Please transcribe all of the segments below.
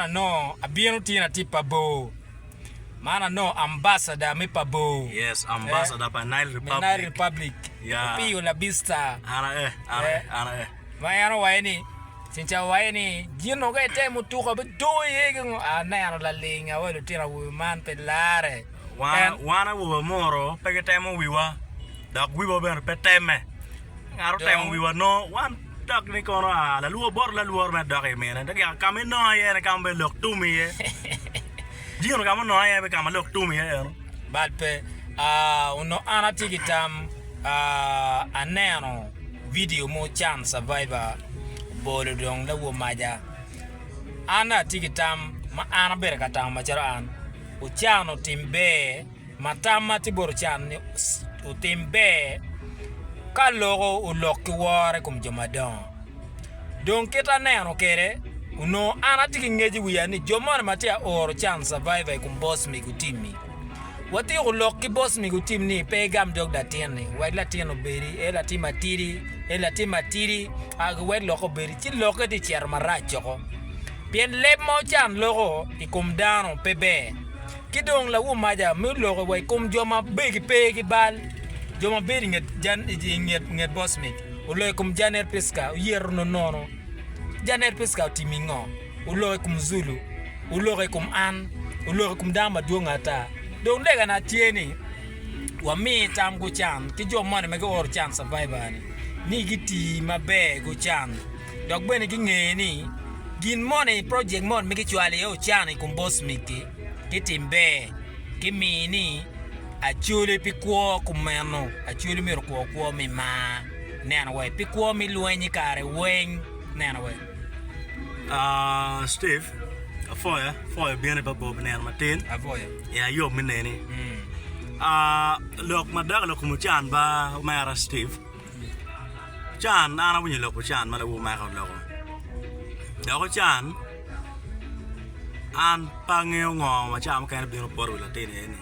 no abieno tina ti Paboo. Mana no ambassador mi Paboo. Yes, ambassador pa Nile Republic. Nile Republic. Yeah. Pio la vista. Ana. Mayano waini. Sincha waini. Gino ga temu tuka be do yego ana la linga walo tina woman pelare. Wana wo moro pege temu wiwa. Dak wiwa ben peteme. Ngaro temu wiwa no wan dak ni kono la luor me dak e mena. Dak ya kame no ye kambe lok tumi ye. Gino kama no ye be kama lok tumi ye. Balpe uno ana tigitam aneno video mo chan survivor bolo dong la wo maja ana tigitam ma ana ber katam ma charan u chano timbe matama tibor chan u timbe ka logo u lokki wore kum jomadon don kita neno kere uno ana tigi ngeji wiya ni jomon matia or chan survivor kum Bosmic utimi wati ko lokki Bosmic utim ni pegam dog da tiene wala tieno beri ela timatiri ag wed loko beri ti loko di chiar maracho ko bien le mo chan logo ikum dano pebe kidong la maja mi logo way kum joma begi pegi bal joma beri nget Bosmic ulo kum janer peska yer no janer peska timingo ulo kum Zulu ulo kum an ulo kum dama duongata don lega na tieni wa mi tam go chan ki jo mon me go or chan survivor ni giti mabe go chan dog bene gi ngeni gin money project mon me gi chwale yo chan kum Bosmic ki timbe ki mini a chule pikwo kumeno a chule mi ko mi ma nena we pikwo mi luenyi kare wen nena we Steve for bien ba bob ner matin avoya ya yo meneni lok madag lok mu chan ba mara Steve chan ana bunyi lok chan mala wo ma ka lok chan an pangeo ngo ma cham kan bi no por la tin ni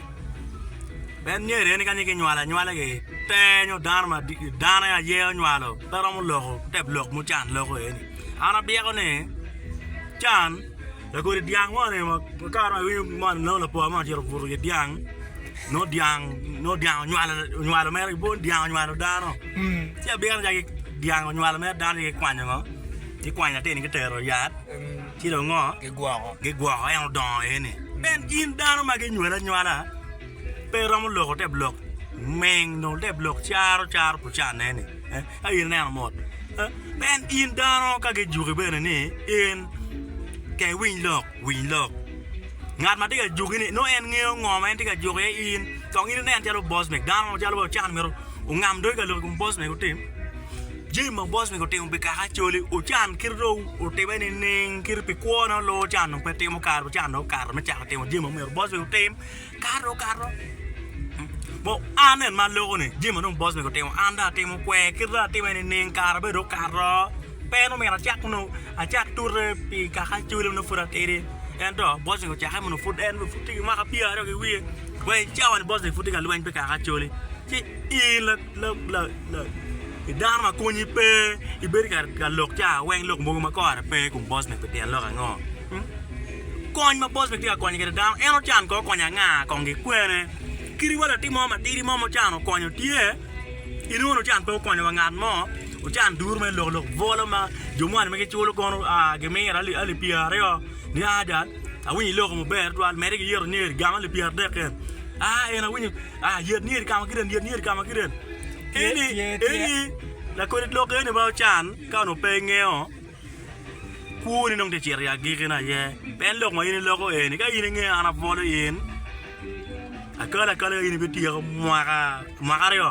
ben nyere ni kan ni nyala ge tenyo dana ya ye nyalo pero mo lok te blok mu chan lok ni ana bi ko ne chan la ko diang mo ne ma ka ra wi man no la po ma jero furu ge diang no diang nyala me bo diang nyala dano ya bi ga diang nyala me dano ge kwanya ngo ti kwanya te ni ke tero yat ti do ngo ge gwa ya don ene ben in dano ma ge nyala pero mo lo ko te blok meng no te blok char pu chan ne ai ne mo ben in dano ka ge ju ge ben ni in ke win lock ngat ma tiga jugi ni no en ngeo ngoma en tiga jugi in tong in nen jalo Bosmic dan jalo chan mero ngam do ga lo Bosmic utim jim Bosmic utim be ka choli o chan kirro o te ben ning kir pi ko no lo chan no pe timo kar chan no kar ma chan timo jim mero Bosmic utim karo bo anen ma lo ni jim no Bosmic utim anda timo kwe kirra timo ning kar be do karo pero me achak no achak tur pi ka chule no fura tere endo Bosmic ko chaka no fut en fut ti ma ka pia ro ki wi we chawan Bosmic fut ka luan pe ka chule ti la idama ko ni pe iberi ka lok cha wen lok mo ma ko pe kum Bosmic pe ten lo ka ngo kon ma Bosmic ti ka kon ke da eno chan ko kon nga kon gi kwere kiri wala ti mo ma ti mo chan ko nyo tie inu no chan pe ko nyo ngan mo ujan dur me lok vola ma jomuan me ke chulo kono ge me ali piare yo ni adan awini lok mo ber dwal mere ge yer nir gama le piar de ken ena wini yer nir kama kiren eni la ko lok ene ba chan ka no pe ngeo ku ni nong de cher ya ge na ye ben lok ma ini lok eni ka ini nge ana vola yin akala ini be tiya mo ka yo